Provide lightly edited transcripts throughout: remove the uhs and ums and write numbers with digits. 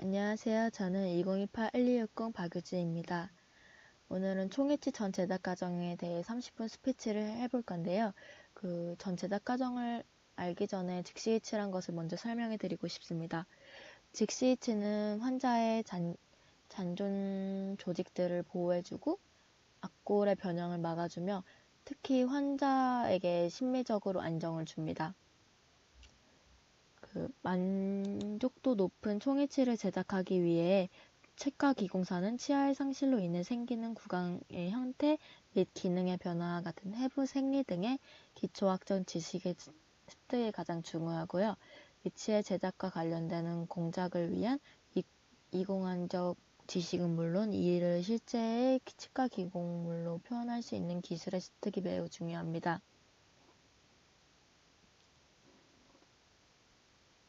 안녕하세요. 저는 2028-1260 박유진입니다. 오늘은 총이치 전 제작 과정에 대해 30분 스피치를 해볼 건데요. 그 전 제작 과정을 알기 전에 직시이치란 것을 먼저 설명해 드리고 싶습니다. 직시이치는 환자의 잔존 조직들을 보호해주고 악골의 변형을 막아주며 특히 환자에게 심리적으로 안정을 줍니다. 만족도 높은 총이치를 제작하기 위해 치과 기공사는 치아의 상실로 인해 생기는 구강의 형태 및 기능의 변화와 같은 해부 생리 등의 기초학적 지식의 습득이 가장 중요하고요. 위치의 제작과 관련되는 공작을 위한 이공학적 지식은 물론 이를 실제의 치과 기공물로 표현할 수 있는 기술의 습득이 매우 중요합니다.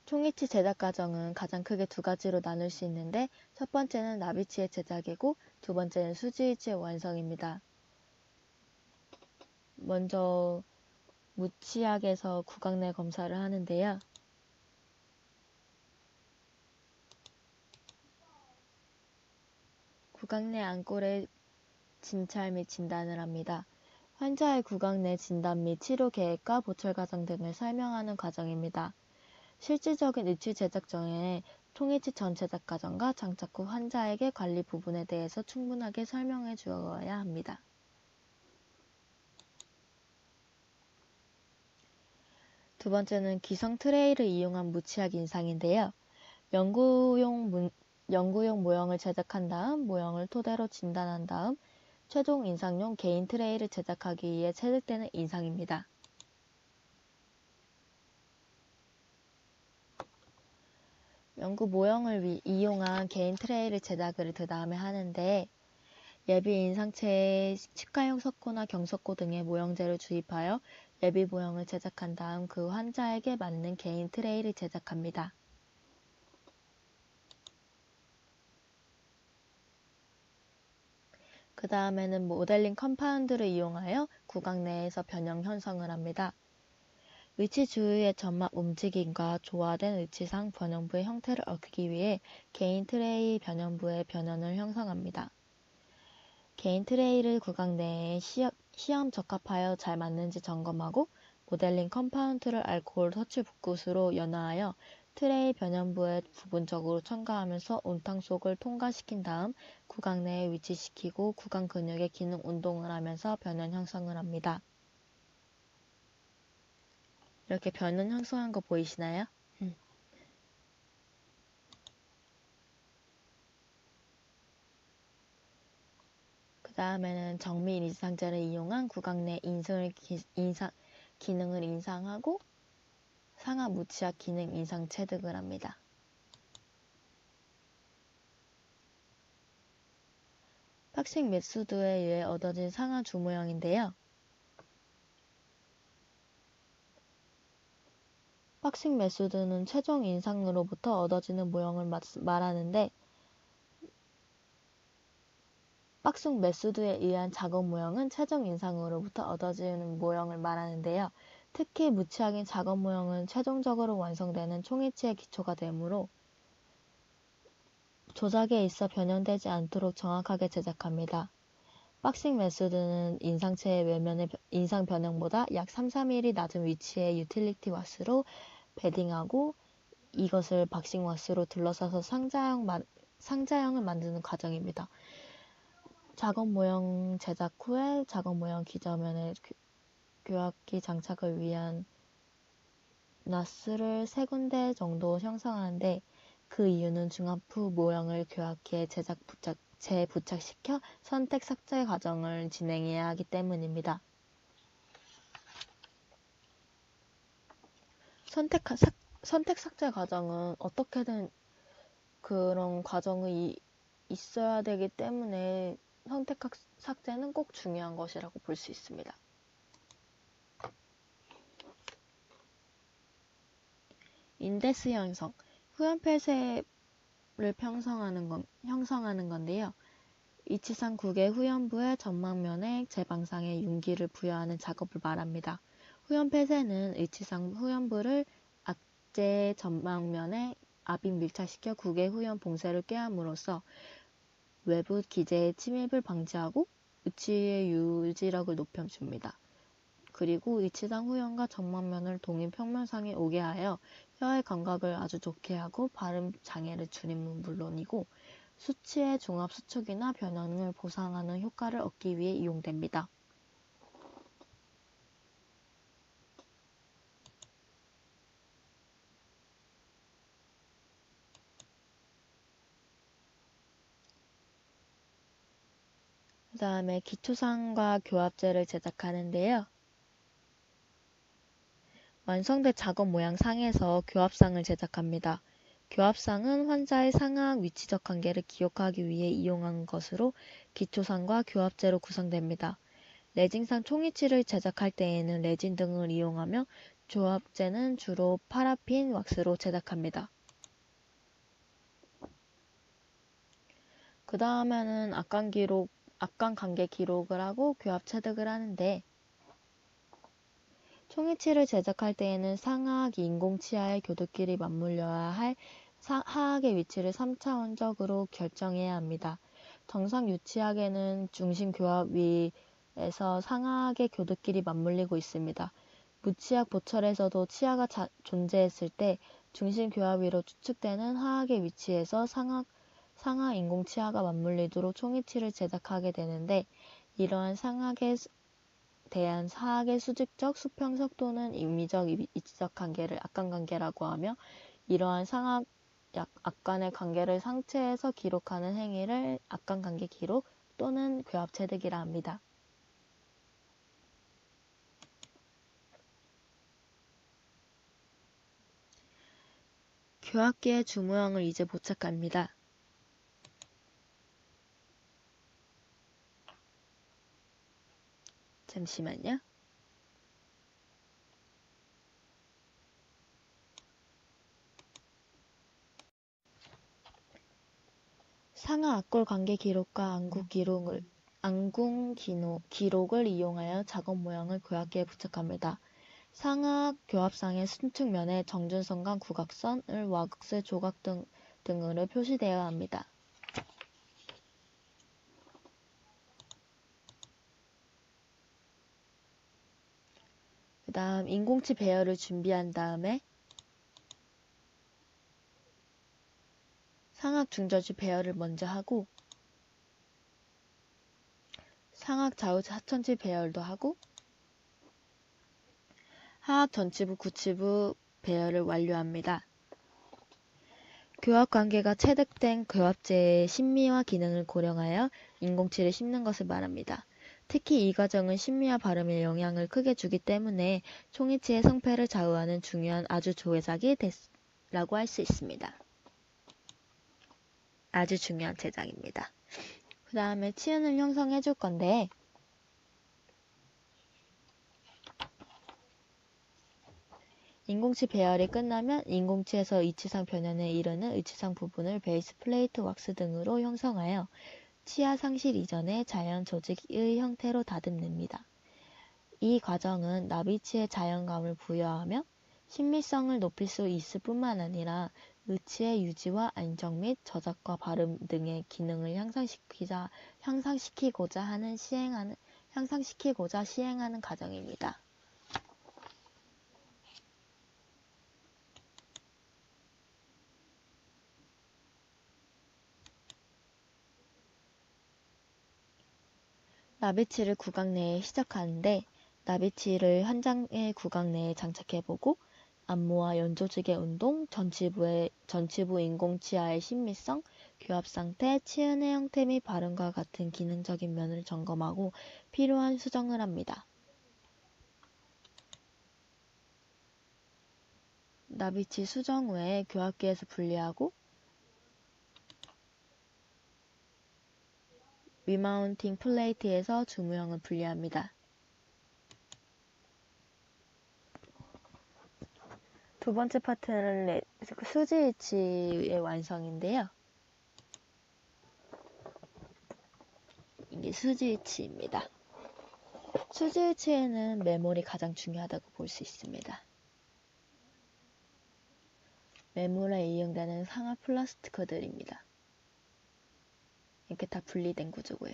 총이치 제작 과정은 가장 크게 두 가지로 나눌 수 있는데 첫 번째는 나비치의 제작이고 두 번째는 수지이치의 완성입니다. 먼저 무치약에서 구강 내 검사를 하는데요. 구강 내 안골의 진찰 및 진단을 합니다. 환자의 구강 내 진단 및 치료 계획과 보철 과정 등을 설명하는 과정입니다. 실질적인 의치 제작 전에 총이치 전 제작 과정과 장착 후 환자에게 관리 부분에 대해서 충분하게 설명해 주어야 합니다. 두 번째는 기성 트레이를 이용한 무치약 인상인데요. 연구용 모형을 제작한 다음 모형을 토대로 진단한 다음 최종 인상용 개인 트레이를 제작하기 위해 채택되는 인상입니다. 연구 모형을 이용한 개인 트레이를 제작을 그 다음에 하는데 예비 인상체에 치과용 석고나 경석고 등의 모형제를 주입하여 예비 모형을 제작한 다음 그 환자에게 맞는 개인 트레이를 제작합니다. 그 다음에는 모델링 컴파운드를 이용하여 구강 내에서 변형 형성을 합니다. 의치 주위의 점막 움직임과 조화된 의치상 변형부의 형태를 얻기 위해 개인 트레이 변형부의 변형을 형성합니다. 개인 트레이를 구강 내에 시험 적합하여 잘 맞는지 점검하고 모델링 컴파운드를 알코올 터치 붓굿으로 연화하여 트레이 변형부에 부분적으로 첨가하면서 온탕 속을 통과시킨 다음 구강 내에 위치시키고 구강 근육의 기능 운동을 하면서 변형 형성을 합니다. 이렇게 변형 형성한 거 보이시나요? 그 다음에는 정밀 인상제를 이용한 구강 내 기능을 인상하고 상하 무치약 기능 인상 체득을 합니다. 박싱 메소드에 의해 얻어진 상하 주모형인데요. 박싱 메소드는 최종 인상으로부터 얻어지는 모형을 말하는데 박싱 메소드에 의한 작업 모형은 최종 인상으로부터 얻어지는 모형을 말하는데요. 특히 무치약인 작업 모형은 최종적으로 완성되는 총이치의 기초가 되므로 조작에 있어 변형되지 않도록 정확하게 제작합니다. 박싱 메소드는 인상체의 외면의 인상 변형보다 약 3~4mm 낮은 위치의 유틸리티 왁스로 베딩하고 이것을 박싱 왁스로 둘러싸서 상자형을 만드는 과정입니다. 작업 모형 제작 후에 작업 모형 기저면에 교합기 장착을 위한 나스를 3군데 정도 형성하는데 그 이유는 중합 후 모형을 교합기에 재부착시켜 선택 삭제 과정을 진행해야 하기 때문입니다. 선택 삭제 과정은 어떻게든 그런 과정이 있어야 되기 때문에 선택 삭제는 꼭 중요한 것이라고 볼 수 있습니다. 인데스 형성, 후연폐쇄를 형성하는 건데요. 이치상 국의 후연부의 전막면에 제방상에 윤기를 부여하는 작업을 말합니다. 후연폐쇄는 이치상 후연부를 악재 전막면에 압입 밀착시켜 국외 후연 봉쇄를 꾀함으로써 외부 기재의 침입을 방지하고 의치의 유지력을 높여줍니다. 그리고 의치상 후연과 전망면을 동일 평면상에 오게 하여 혀의 감각을 아주 좋게 하고 발음 장애를 줄이는 물론이고 수치의 종합 수축이나 변형을 보상하는 효과를 얻기 위해 이용됩니다. 그 다음에 기초상과 교합제를 제작하는데요. 완성된 작업 모양 상에서 교합상을 제작합니다. 교합상은 환자의 상하악 위치적 관계를 기억하기 위해 이용한 것으로 기초상과 교합제로 구성됩니다. 레진상 총이치를 제작할 때에는 레진 등을 이용하며 교합제는 주로 파라핀 왁스로 제작합니다. 그 다음에는 악관 관계 기록을 하고 교합 체득을 하는데 총이치를 제작할 때에는 상하악 인공치하의 교도끼리 맞물려야 할 하악의 위치를 3차원적으로 결정해야 합니다. 정상 유치하악에는 중심 교합 위에서 상하악의 교도끼리 맞물리고 있습니다. 무치하악 보철에서도 치하가 존재했을 때 중심 교합 위로 추측되는 하악의 위치에서 상하 인공치하가 맞물리도록 총이치를 제작하게 되는데 이러한 상하악에 대한 하악의 수직적, 수평적 또는 임의적 이치적 관계를 악관관계라고 하며 이러한 상하악 악관의 관계를 상체에서 기록하는 행위를 악관관계 기록 또는 교합체득이라 합니다. 교합기의 주모형을 이제 포착합니다. 잠시만요. 상하 악골 관계 기록과 안궁 기록을 이용하여 작업 모양을 교합기에 부착합니다. 상하 교합상의 순측면에 정준선과 구각선을 왁스 조각 등으로 표시되어야 합니다. 그 다음 인공치 배열을 준비한 다음에 상악 중저지 배열을 먼저 하고 상악 좌우 하천지 배열도 하고 하악 전치부 구치부 배열을 완료합니다. 교합 관계가 체득된 교합제의 심미와 기능을 고려하여 인공치를 심는 것을 말합니다. 특히 이 과정은 심미와 발음에 영향을 크게 주기 때문에 총이치의 성패를 좌우하는 중요한 아주 조작이 됐라고 할 수 있습니다. 아주 중요한 제작입니다. 그 다음에 치은을 형성해 줄 건데 인공치 배열이 끝나면 인공치에서 의치상 변연에 이르는 의치상 부분을 베이스 플레이트 왁스 등으로 형성하여 치아 상실 이전의 자연 조직의 형태로 다듬습니다. 이 과정은 나비치의 자연감을 부여하며 신미성을 높일 수 있을 뿐만 아니라 의치의 유지와 안정 및 저작과 발음 등의 기능을 향상시키고자 시행하는 과정입니다. 나비치를 구강 내에 시작하는데 나비치를 한 장의 구강 내에 장착해보고 안모와 연조직의 운동, 전치부 인공치아의 신미성, 교합 상태, 치은의 형태 및 발음과 같은 기능적인 면을 점검하고 필요한 수정을 합니다. 나비치 수정 후에 교합기에서 분리하고 리마운팅 플레이트에서 주무형을 분리합니다. 두 번째 파트는 수지위치의 완성인데요. 이게 수지위치입니다. 수지위치에는 매몰이 가장 중요하다고 볼 수 있습니다. 매몰에 이용되는 상하 플라스티크들입니다. 이렇게 다 분리된 구조고요.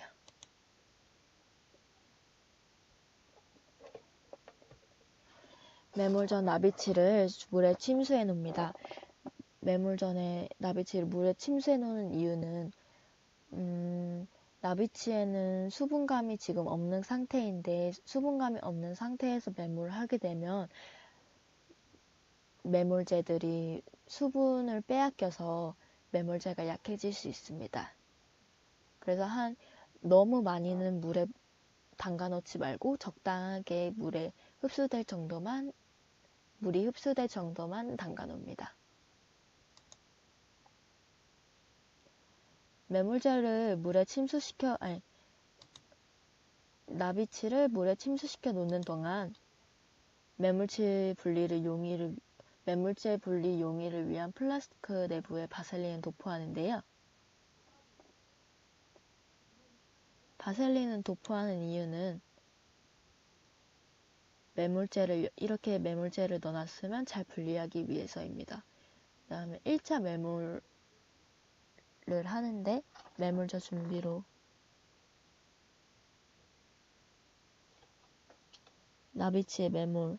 매몰 전 나비치를 물에 침수해 놓습니다. 매몰 전에 나비치를 물에 침수해 놓는 이유는 나비치에는 수분감이 지금 없는 상태인데 수분감이 없는 상태에서 매몰을 하게 되면 매몰제들이 수분을 빼앗겨서 매몰제가 약해질 수 있습니다. 그래서 너무 많이는 물에 담가 놓지 말고 적당하게 물이 흡수될 정도만 담가 놓습니다. 나비치를 물에 침수시켜 놓는 동안 매몰제 분리 용이를 위한 플라스틱 내부에 바셀린을 도포하는데요. 바셀린을 도포하는 이유는 이렇게 매몰제를 넣어놨으면 잘 분리하기 위해서입니다. 그 다음에 1차 매몰을 하는데 매몰제 준비로 나비치의 매몰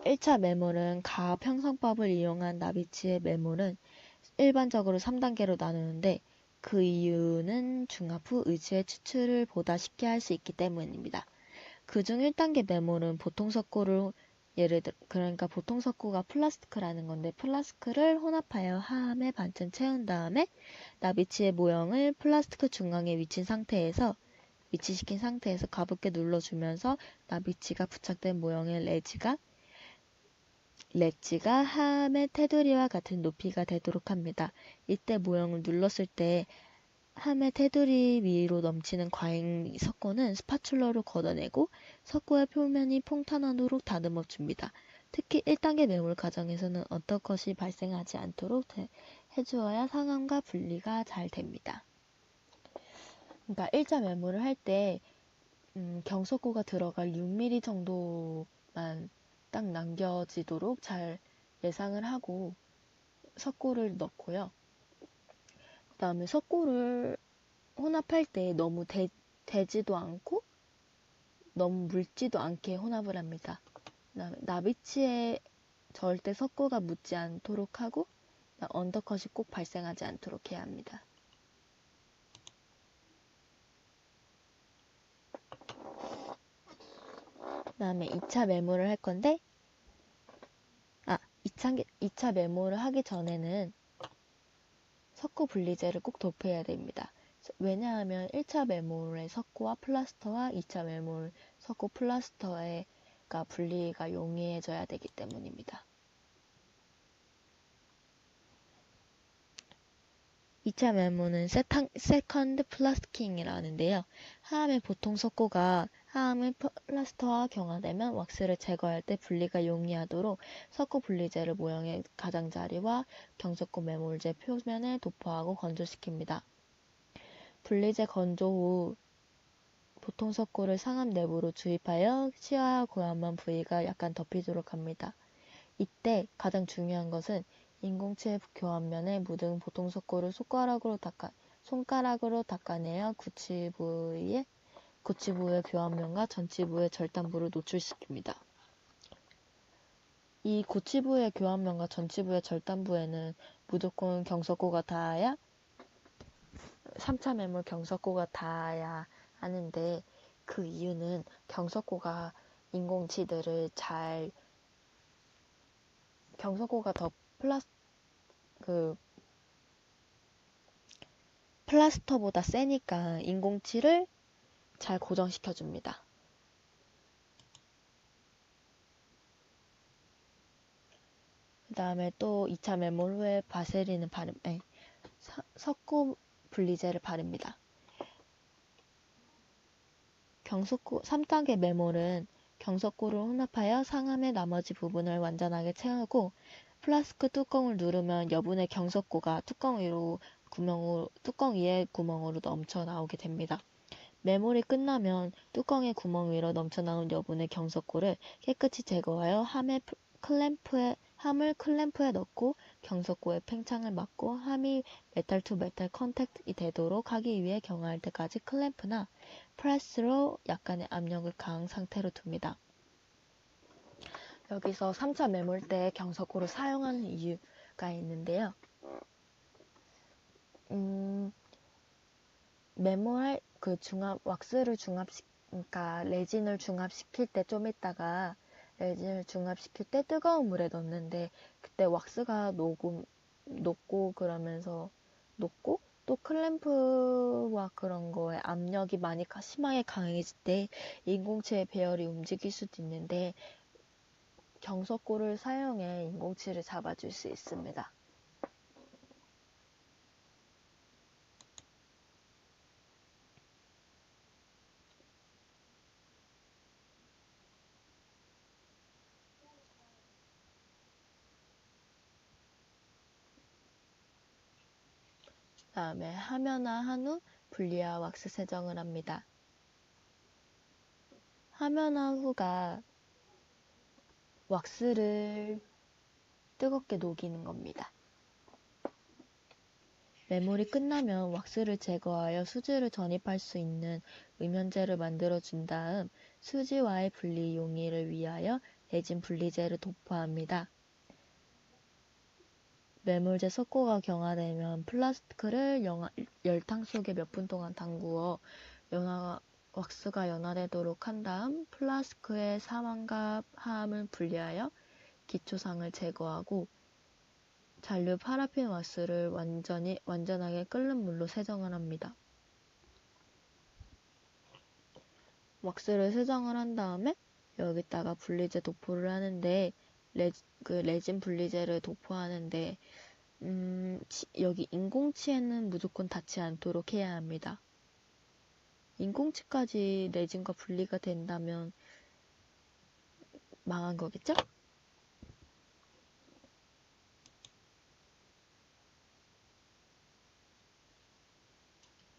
1차 매몰은 가압 형성법을 이용한 나비치의 매몰은 일반적으로 3단계로 나누는데 그 이유는 중합 후 의치의 추출을 보다 쉽게 할 수 있기 때문입니다. 그중 1단계 매몰은 보통 석고를 그러니까 보통 석고가 플라스티크라는 건데 플라스티크를 혼합하여 하함에 반쯤 채운 다음에 나비치의 모형을 플라스티크 중앙에 위치시킨 상태에서 가볍게 눌러주면서 나비치가 부착된 모형의 렛지가 하함의 테두리와 같은 높이가 되도록 합니다. 이때 모형을 눌렀을 때 함의 테두리 위로 넘치는 과잉 석고는 스파츌러로 걷어내고 석고의 표면이 평탄하도록 다듬어 줍니다. 특히 1단계 매몰 과정에서는 어떤 것이 발생하지 않도록 해주어야 상함과 분리가 잘 됩니다. 그러니까 1차 매몰을 할 때 경석고가 들어갈 6mm 정도만 딱 남겨지도록 잘 예상을 하고 석고를 넣고요. 그 다음에 석고를 혼합할 때 너무 되지도 않고 너무 묽지도 않게 혼합을 합니다. 그다음에 나비치에 절대 석고가 묻지 않도록 하고 언더컷이 꼭 발생하지 않도록 해야 합니다. 그다음에 2차 매몰을 할 건데 2차 매몰을 하기 전에는 석고 분리제를 꼭 도포해야 됩니다. 왜냐하면 1차 매몰의 석고와 플라스터와 2차 매몰 석고 플라스터의 분리가 용이해져야 되기 때문입니다. 2차 매몰은 세컨드 플라스킹이라 하는데요. 하함의 보통 석고가 하함의 플라스터와 경화되면 왁스를 제거할 때 분리가 용이하도록 석고 분리제를 모형의 가장자리와 경석고 매몰제 표면에 도포하고 건조시킵니다. 분리제 건조 후 보통 석고를 상함 내부로 주입하여 치아와 고안만 부위가 약간 덮이도록 합니다. 이때 가장 중요한 것은 인공치의 교환면에 묻은 보통 석고를 손가락으로 닦아내어 구치부의 교환면과 전치부의 절단부를 노출시킵니다. 이 구치부의 교환면과 전치부의 절단부에는 무조건 경석고가 닿아야 3차 매몰 경석고가 닿아야 하는데 그 이유는 경석고가 경석고가 더 플라스터보다 세니까 인공치를 잘 고정시켜줍니다. 그 다음에 또 2차 매몰 후에 석고 분리제를 바릅니다. 3단계 매몰은 경석고를 혼합하여 상함의 나머지 부분을 완전하게 채우고 플라스크 뚜껑을 누르면 여분의 경석고가 뚜껑 위에 구멍으로 넘쳐 나오게 됩니다. 메몰이 끝나면 뚜껑의 구멍 위로 넘쳐나온 여분의 경석고를 깨끗이 제거하여 함을 클램프에 넣고 경석고의 팽창을 막고 함이 메탈 투 메탈 컨택이 되도록 하기 위해 경화할 때까지 클램프나 프레스로 약간의 압력을 가한 상태로 둡니다. 여기서 3차 메몰 때 경석고를 사용하는 이유가 있는데요. 메모할 왁스를 그러니까 레진을 중합시킬 때 좀 있다가 레진을 중합시킬 때 뜨거운 물에 넣는데 그때 왁스가 녹고 그러면서 녹고 또 클램프와 그런 거에 압력이 많이 심하게 강해질 때 인공치의 배열이 움직일 수도 있는데 경석고를 사용해 인공치를 잡아줄 수 있습니다. 다음에 하면화한 후 분리와 왁스 세정을 합니다. 하면화 후가 왁스를 뜨겁게 녹이는 겁니다. 메몰이 끝나면 왁스를 제거하여 수지를 전입할 수 있는 음연제를 만들어 준 다음 수지와의 분리 용이를 위하여 레진 분리제를 도포합니다. 메몰제 석고가 경화되면 플라스크를 열탕 속에 몇 분 동안 담구어 왁스가 연화되도록 한 다음 플라스크의 사망과 하함을 분리하여 기초상을 제거하고 잔류 파라핀 왁스를 완전하게 끓는 물로 세정을 합니다. 왁스를 세정을 한 다음에 여기다가 분리제 도포를 하는데 레진 분리제를 도포하는데 여기 인공치에는 무조건 닿지 않도록 해야 합니다. 인공치까지 레진과 분리가 된다면 망한 거겠죠?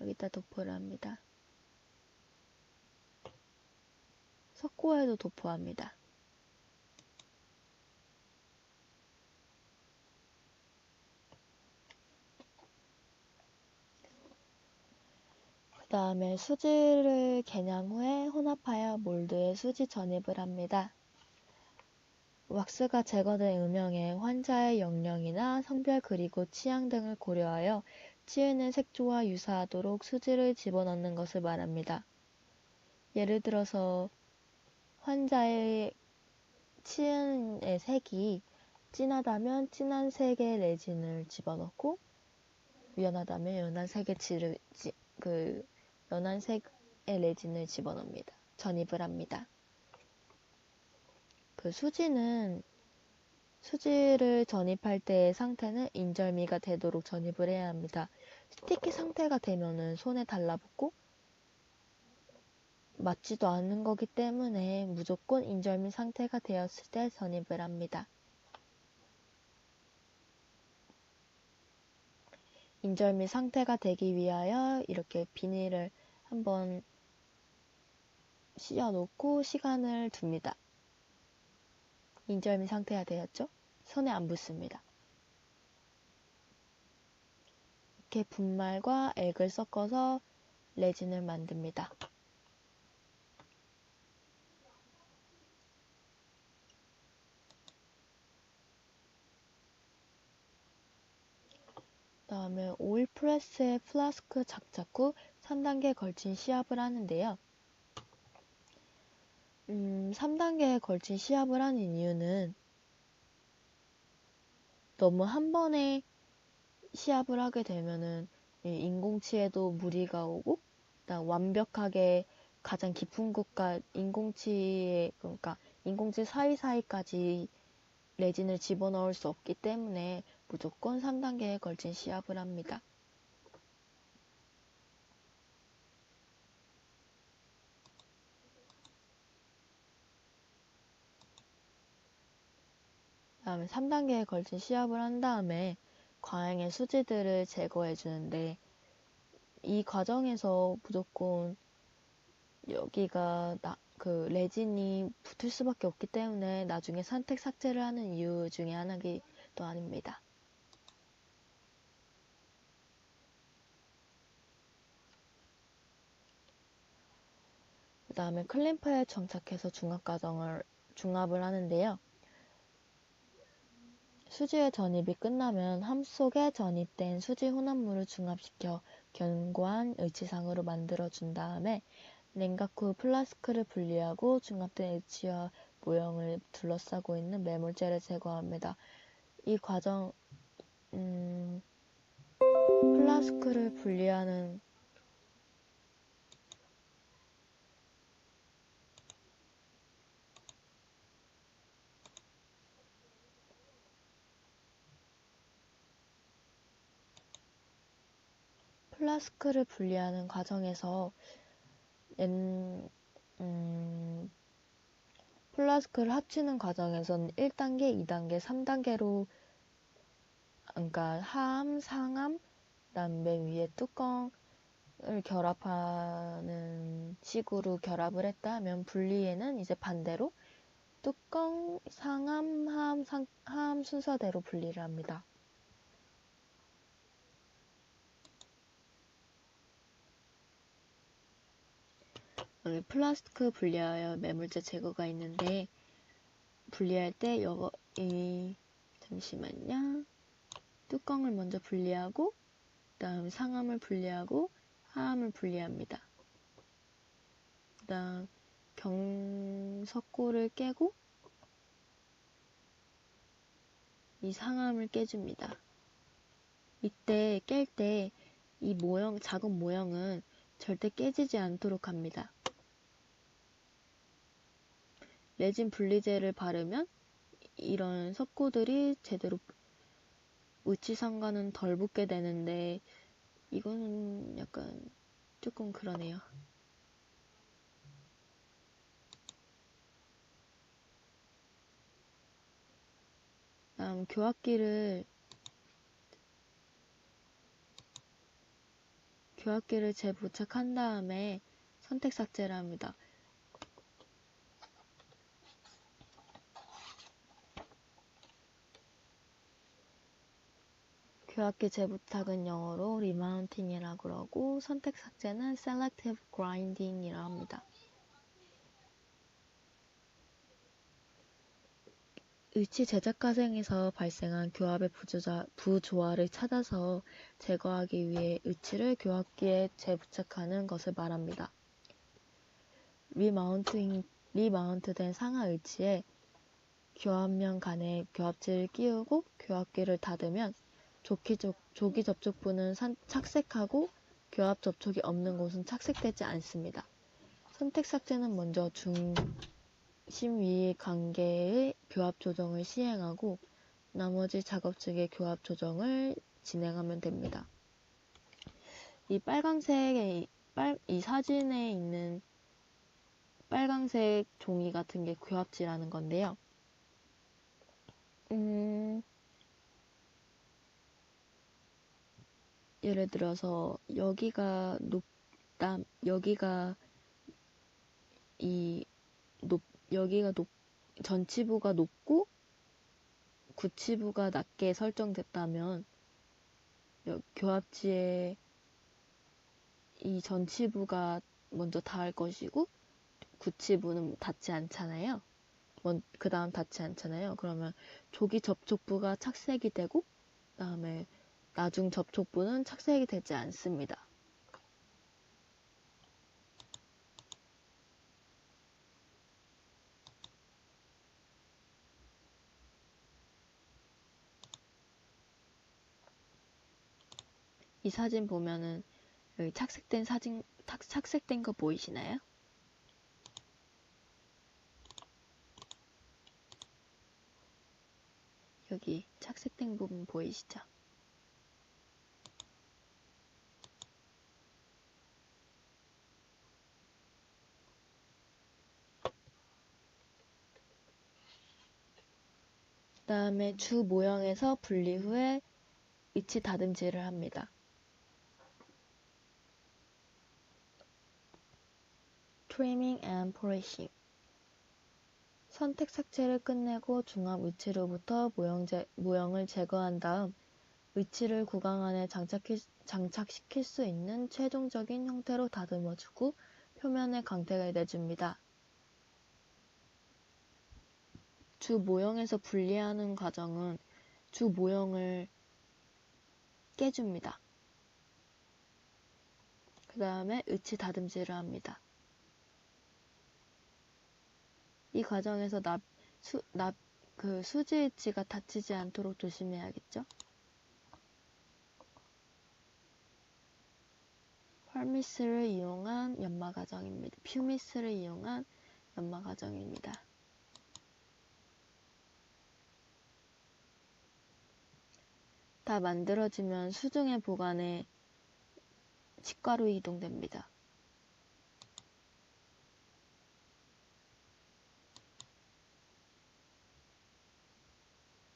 여기다 도포를 합니다. 석고에도 도포합니다. 그 다음에 수지를 개량 후에 혼합하여 몰드에 수지 전입을 합니다. 왁스가 제거된 음영에 환자의 연령이나 성별 그리고 취향 등을 고려하여 치은의 색조와 유사하도록 수지를 집어넣는 것을 말합니다. 예를 들어서 환자의 치은의 색이 진하다면 진한 색의 레진을 집어넣고 연하다면 연한 색의 레진을 집어넣습니다. 전입을 합니다. 수지를 전입할 때의 상태는 인절미가 되도록 전입을 해야 합니다. 스티키 상태가 되면은 손에 달라붙고 맞지도 않는 거기 때문에 무조건 인절미 상태가 되었을 때 전입을 합니다. 인절미 상태가 되기 위하여 이렇게 비닐을 한번 씌워놓고 시간을 둡니다. 인절미 상태가 되었죠? 손에 안 붙습니다. 이렇게 분말과 액을 섞어서 레진을 만듭니다. 다음에 오일 프레스에 플라스크 장착 후 3단계에 걸친 시압을 하는데요. 3단계에 걸친 시압을 하는 이유는 너무 한 번에 시압을 하게 되면은 인공치에도 무리가 오고 완벽하게 가장 깊은 곳과 그러니까 인공치 사이사이까지 레진을 집어넣을 수 없기 때문에 무조건 3단계에 걸친 시압을 합니다. 다음에 3단계에 걸친 시압을 한 다음에 과잉의 수지들을 제거해 주는데 이 과정에서 무조건 여기가 그 레진이 붙을 수밖에 없기 때문에 나중에 선택 삭제를 하는 이유 중에 하나기도 합니다. 그 다음에 클램프에 정착해서 중합을 하는데요. 수지의 전입이 끝나면 함 속에 전입된 수지 혼합물을 중합시켜 견고한 의치상으로 만들어준 다음에 냉각 후 플라스크를 분리하고 중합된 의치와 모형을 둘러싸고 있는 매몰제를 제거합니다. 이 과정, 플라스크를 분리하는 과정에서 플라스크를 합치는 과정에서는 1단계, 2단계, 3단계로 그러니까 하암, 상암, 그다음 맨 위에 뚜껑을 결합하는 식으로 결합을 했다 하면 분리에는 이제 반대로 뚜껑, 상암, 하암 순서대로 분리를 합니다. 여기 플라스크 분리하여 매물제 제거가 있는데 분리할 때 잠시만요. 뚜껑을 먼저 분리하고 그 다음 상암을 분리하고 하암을 분리합니다. 그 다음 경석고를 깨고 이 상암을 깨줍니다. 이때 깰 때 이 작은 모형은 절대 깨지지 않도록 합니다. 레진 분리제를 바르면 이런 석고들이 제대로 의치상과는 덜 붙게 되는데 이거는 약간 조금 그러네요. 다음 교합기를 재부착한 다음에 선택 삭제를 합니다. 교합기 재부착은 영어로 리마운팅이라고 그러고 선택 삭제는 selective grinding이라고 합니다. 의치 제작 과정에서 발생한 교합의 부조화를 찾아서 제거하기 위해 의치를 교합기에 재부착하는 것을 말합니다. 리마운트된 상하 의치에 교합면 간에 교합지를 끼우고 교합기를 닫으면 조기 접촉부는 착색하고 교합 접촉이 없는 곳은 착색되지 않습니다. 선택 삭제는 먼저 중심-위 관계의 교합 조정을 시행하고 나머지 작업측의 교합 조정을 진행하면 됩니다. 이 사진에 있는 빨강색 종이 같은 게 교합지라는 건데요. 예를 들어서 여기가 전치부가 높고 구치부가 낮게 설정됐다면 교합지에 이 전치부가 먼저 닿을 것이고 구치부는 닿지 않잖아요. 그 다음 닿지 않잖아요. 그러면 조기 접촉부가 착색이 되고 그다음에 나중 접촉부는 착색이 되지 않습니다. 이 사진 보면은 여기 착색된 거 보이시나요? 여기 착색된 부분 보이시죠? 그 다음에 주 모형에서 분리 후에 위치 다듬질을 합니다. trimming and polishing. 선택 삭제를 끝내고 중앙 위치로부터 모형을 제거한 다음 위치를 구강 안에 장착시킬 수 있는 최종적인 형태로 다듬어주고 표면의 광택을 내줍니다. 주 모형에서 분리하는 과정은 주 모형을 깨줍니다. 그 다음에 의치 다듬질을 합니다. 이 과정에서 수지 의치가 다치지 않도록 조심해야겠죠? 퓨미스를 이용한 연마 과정입니다. 다 만들어지면 수중에 보관해 치과로 이동됩니다.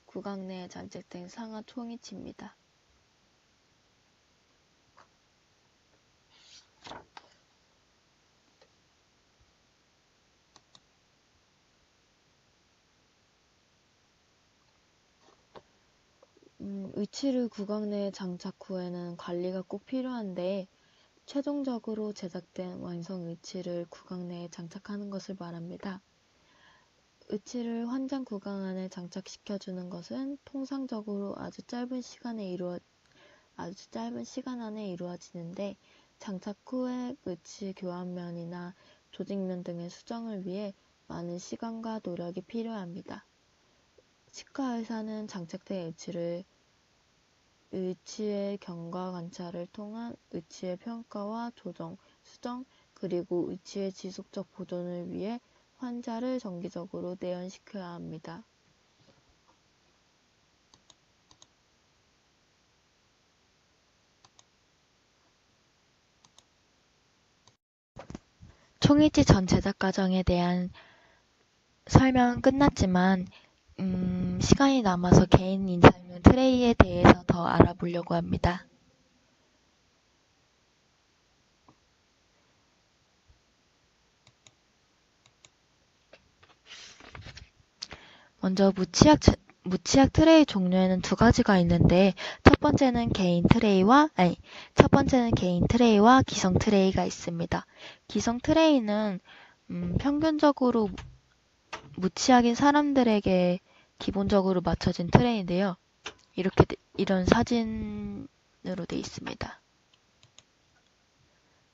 구강 내에 장착된 상하 총이치입니다. 의치를 구강 내에 장착 후에는 관리가 꼭 필요한데 최종적으로 제작된 완성 의치를 구강 내에 장착하는 것을 말합니다. 의치를 환자 구강 안에 장착시켜주는 것은 통상적으로 아주 짧은 시간 안에 이루어지는데 장착 후에 의치 교환면이나 조직면 등의 수정을 위해 많은 시간과 노력이 필요합니다. 치과 의사는 장착된 의치의 경과 관찰을 통한 의치의 평가와 조정, 수정, 그리고 의치의 지속적 보존을 위해 환자를 정기적으로 내원시켜야 합니다. 총이치 전 제작 과정에 대한 설명은 끝났지만 시간이 남아서 개인 인상용 트레이에 대해서 더 알아보려고 합니다. 먼저 무치약 트레이 종류에는 두 가지가 있는데 첫 번째는 개인 트레이와 기성 트레이가 있습니다. 기성 트레이는 평균적으로 무치약인 사람들에게 기본적으로 맞춰진 트레이인데요. 이런 사진으로 되어 있습니다.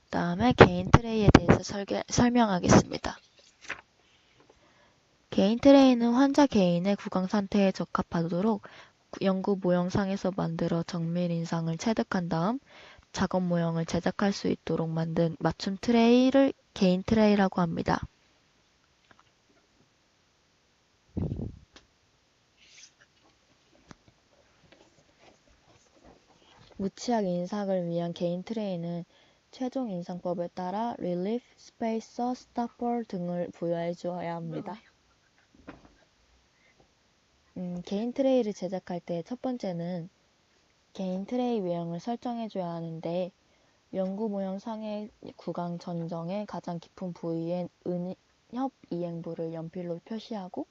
다음에 개인 트레이에 대해서 설명하겠습니다. 개인 트레이는 환자 개인의 구강 상태에 적합하도록 연구 모형상에서 만들어 정밀 인상을 체득한 다음 작업 모형을 제작할 수 있도록 만든 맞춤 트레이를 개인 트레이라고 합니다. 무치약 인상을 위한 개인 트레이는 최종 인상법에 따라 릴리프, 스페이서, 스탑볼 등을 부여해 주어야 합니다. 개인 트레이를 제작할 때 첫 번째는 개인 트레이 외형을 설정해 줘야 하는데 연구 모형 상의 구강 전정의 가장 깊은 부위엔 은협 이행부를 연필로 표시하고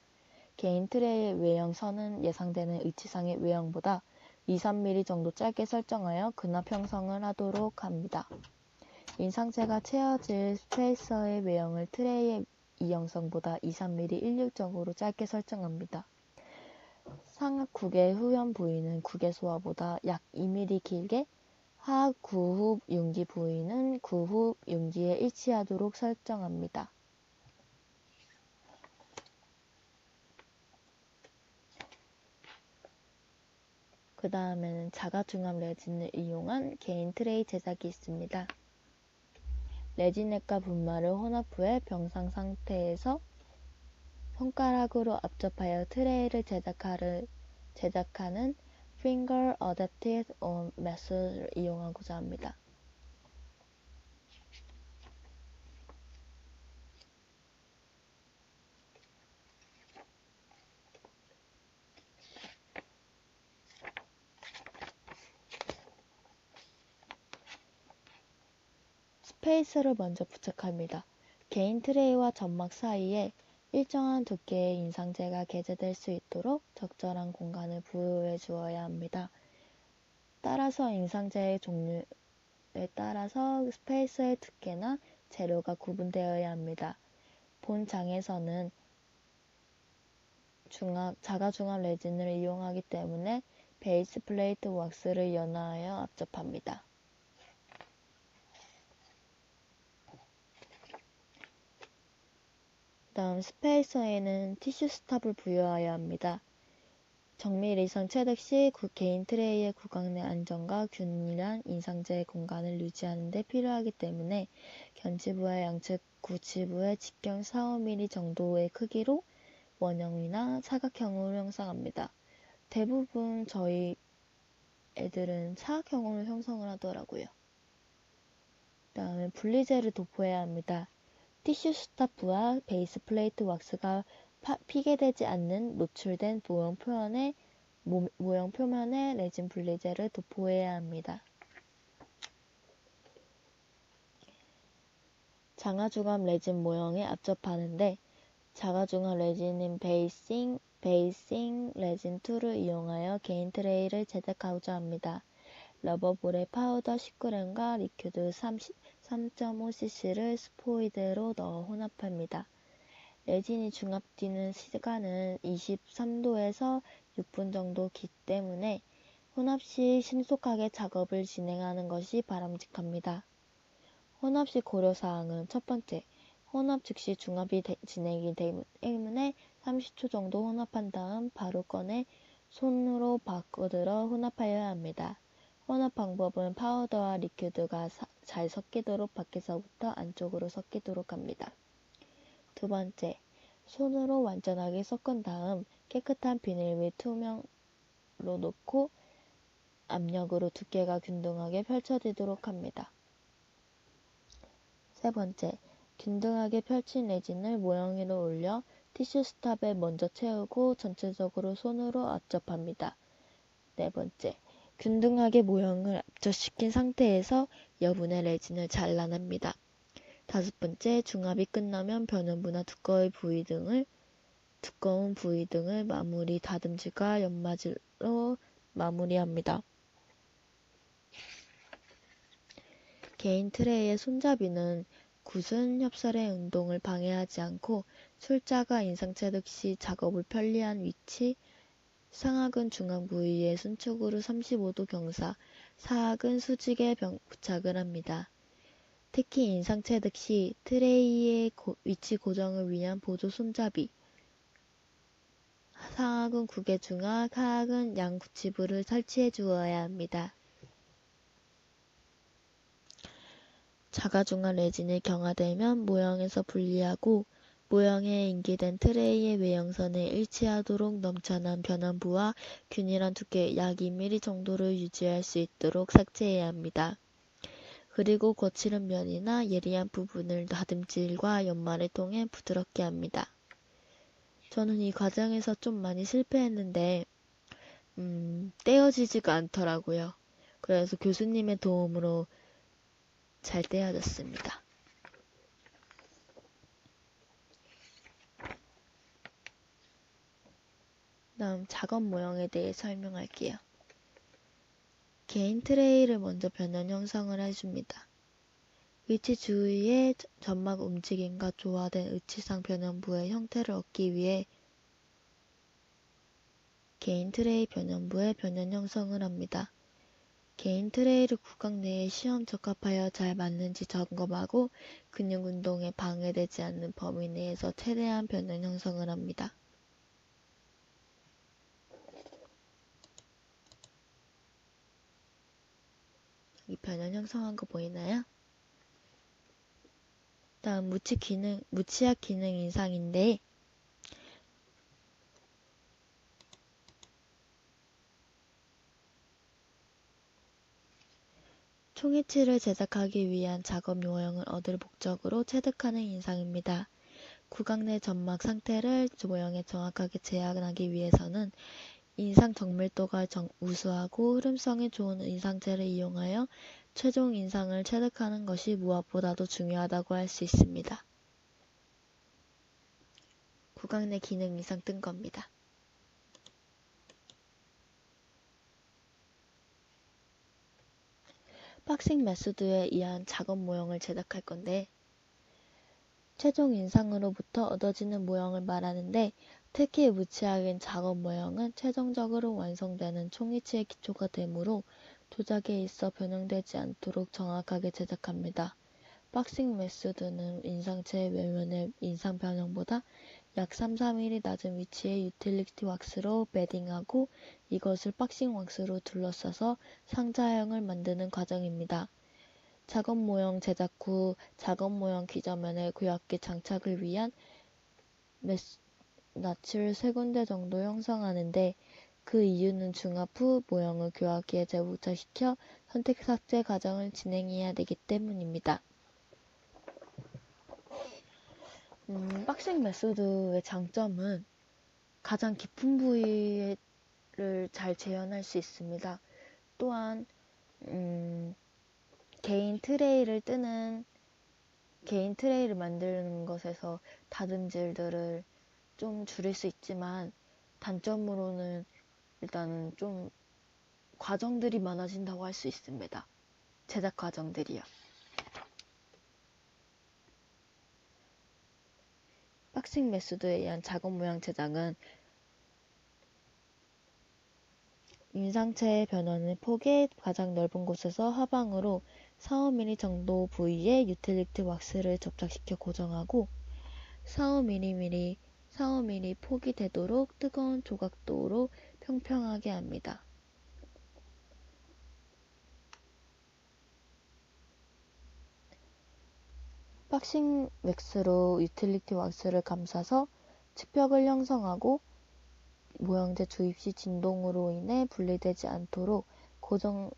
개인 트레이의 외형 선은 예상되는 의치상의 외형보다 2-3mm 정도 짧게 설정하여 근합 형성을 하도록 합니다. 인상체가 채워질 스페이서의 외형을 트레이의 이형성보다 2-3mm 일률적으로 짧게 설정합니다. 상악 구개 후현 부위는 구개 소화보다 약 2mm 길게, 하악 구흡 융기 부위는 구흡 융기에 일치하도록 설정합니다. 그 다음에는 자가중압 레진을 이용한 개인 트레이 제작이 있습니다. 레진액과 분말을 혼합 후에 병상 상태에서 손가락으로 압접하여 트레이를 제작하는 Finger Adapted On Method을 이용하고자 합니다. 스페이스를 먼저 부착합니다. 개인 트레이와 점막 사이에 일정한 두께의 인상재가 게재될 수 있도록 적절한 공간을 부여해 주어야 합니다. 따라서 인상재의 종류에 따라서 스페이서의 두께나 재료가 구분되어야 합니다. 본 장에서는 자가중압 레진을 이용하기 때문에 베이스 플레이트 왁스를 연화하여 압접합니다. 다음 스페이서에는 티슈 스탑을 부여해야 합니다. 정밀 이상 체득 시 개인 트레이의 구강 내 안정과 균일한 인상재 공간을 유지하는 데 필요하기 때문에 견지부와 양측 구치부의 직경 4-5mm 정도의 크기로 원형이나 사각형으로 형성합니다. 대부분 저희 애들은 사각형으로 형성을 하더라고요. 다음에 분리재를 도포해야 합니다. 티슈 스타프와 베이스 플레이트 왁스가 피게되지 않는 노출된 모형 표면에 레진 분리재를 도포해야 합니다. 장화중압 레진 모형에 압접하는데 자가중압 레진인 베이싱 레진 툴을 이용하여 개인 트레이를 제작하고자 합니다. 러버볼에 파우더 19g과 리퀴드 3.5cc를 스포이드로 넣어 혼합합니다. 레진이 중압되는 시간은 23도에서 6분 정도이기 때문에 혼합 시 신속하게 작업을 진행하는 것이 바람직합니다. 혼합 시 고려사항은 첫 번째, 혼합 즉시 중압이 진행이 되기 때문에 30초 정도 혼합한 다음 바로 꺼내 손으로 바꿔들어 혼합하여야 합니다. 혼합 방법은 파우더와 리퀴드가 잘 섞이도록 밖에서부터 안쪽으로 섞이도록 합니다. 두 번째, 손으로 완전하게 섞은 다음 깨끗한 비닐 위 투명로 놓고 압력으로 두께가 균등하게 펼쳐지도록 합니다. 세 번째, 균등하게 펼친 레진을 모형 위로 올려 티슈 스탑에 먼저 채우고 전체적으로 손으로 압접합니다. 네 번째, 균등하게 모형을 압접시킨 상태에서 여분의 레진을 잘라냅니다. 다섯 번째, 중압이 끝나면 변연부나 두꺼운 부위 등을 마무리 다듬질과 연마질로 마무리합니다. 개인 트레이의 손잡이는 굳은 협설의 운동을 방해하지 않고 술자가 인상체득 시 작업을 편리한 위치, 상악은 중앙 부위에 순축으로 35도 경사, 사악은 수직에 부착을 합니다. 특히 인상체득 시 트레이의 위치 고정을 위한 보조 손잡이, 상악은 국의 중앙, 하악은 양 구치부를 설치해 주어야 합니다. 자가중압 레진이 경화되면 모형에서 분리하고 모형에 인기된 트레이의 외형선에 일치하도록 넘쳐난 변환부와 균일한 두께 약 2mm 정도를 유지할 수 있도록 삭제해야 합니다. 그리고 거칠은 면이나 예리한 부분을 다듬질과 연말을 통해 부드럽게 합니다. 저는 이 과정에서 좀 많이 실패했는데 떼어지지가 않더라고요. 그래서 교수님의 도움으로 잘 떼어졌습니다. 다음 작업 모형에 대해 설명할게요. 개인 트레이를 먼저 변형 형성을 해줍니다. 위치 주위의 점막 움직임과 조화된 의치상 변형부의 형태를 얻기 위해 개인 트레이 변형부의 변형 형성을 합니다. 개인 트레이를 구강 내에 시험 적합하여 잘 맞는지 점검하고 근육 운동에 방해되지 않는 범위 내에서 최대한 변형 형성을 합니다. 여기 변형 형성한 거 보이나요? 다음 무치약 기능 인상인데 총이치를 제작하기 위한 작업 모형을 얻을 목적으로 체득하는 인상입니다. 구강 내 점막 상태를 모형에 정확하게 재현하기 위해서는 인상 정밀도가 우수하고 흐름성이 좋은 인상재를 이용하여 최종 인상을 체득하는 것이 무엇보다도 중요하다고 할 수 있습니다. 구강 내 기능 이상 뜬 겁니다. 박싱 메소드에 의한 작업 모형을 제작할 건데 최종 인상으로부터 얻어지는 모형을 말하는데 특히 무취하긴 작업 모형은 최종적으로 완성되는 총이치의 기초가 되므로 조작에 있어 변형되지 않도록 정확하게 제작합니다. 박싱 메소드는 인상체의 외면의 인상 변형보다 약 3, 4mm 낮은 위치에 유틸리티 왁스로 매딩하고 이것을 박싱 왁스로 둘러싸서 상자형을 만드는 과정입니다. 작업 모형 제작 후 작업 모형 기저면에 구약기 장착을 위한 낫을 3군데 정도 형성하는데 그 이유는 중합 후 모형을 교화기에 재부착시켜 선택 삭제 과정을 진행해야 되기 때문입니다. 박싱 메소드의 장점은 가장 깊은 부위를 잘 재현할 수 있습니다. 또한 개인 트레이를 만드는 것에서 다듬질들을 좀 줄일 수 있지만 단점으로는 일단은 좀 과정들이 많아진다고 할 수 있습니다. 제작 과정들이요. 박싱 메소드에 의한 작업 모양 제작은 인상체의 변화는 폭의 가장 넓은 곳에서 하방으로 4-5mm 정도 부위에 유틸리티 왁스를 접착시켜 고정하고 4-5mm 폭이 되도록 뜨거운 조각도로 평평하게 합니다. 박싱 왁스로 유틸리티 왁스를 감싸서 측벽을 형성하고 모형재 주입 시 진동으로 인해 분리되지 않도록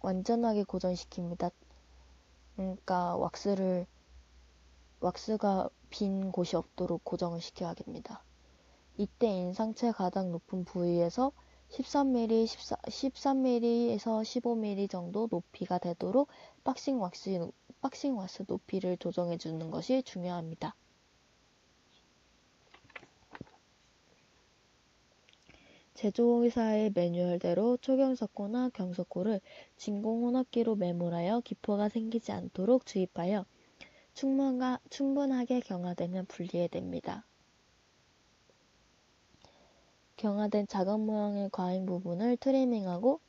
완전하게 고정시킵니다. 그러니까 왁스가 빈 곳이 없도록 고정을 시켜야 합니다. 이때 인상체 가장 높은 부위에서 13mm에서 15mm 정도 높이가 되도록 박싱 왁스 높이를 조정해 주는 것이 중요합니다. 제조회사의 매뉴얼대로 초경석고나 경석고를 진공혼합기로 매몰하여 기포가 생기지 않도록 주입하여 충분하게 경화되면 분리해야 됩니다. 경화된 작업 모형의 과잉 부분을 트리밍하고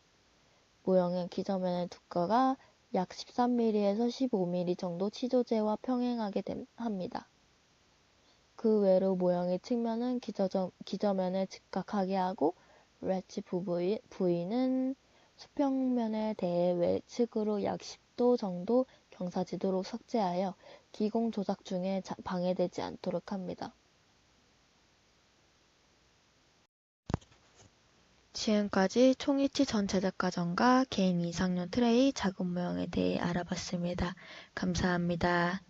모형의 기저면의 두께가 약 13mm에서 15mm 정도 치조제와 평행하게 합니다. 그 외로 모형의 측면은 기저면에 직각하게 하고 렛치 부위는 수평면에 대해 외측으로 약 10도 정도 경사지도록 삭제하여 기공 조작 중에 방해되지 않도록 합니다. 지금까지 총이치 전 제작 과정과 개인 이상용 트레이 작업 모형에 대해 알아봤습니다. 감사합니다.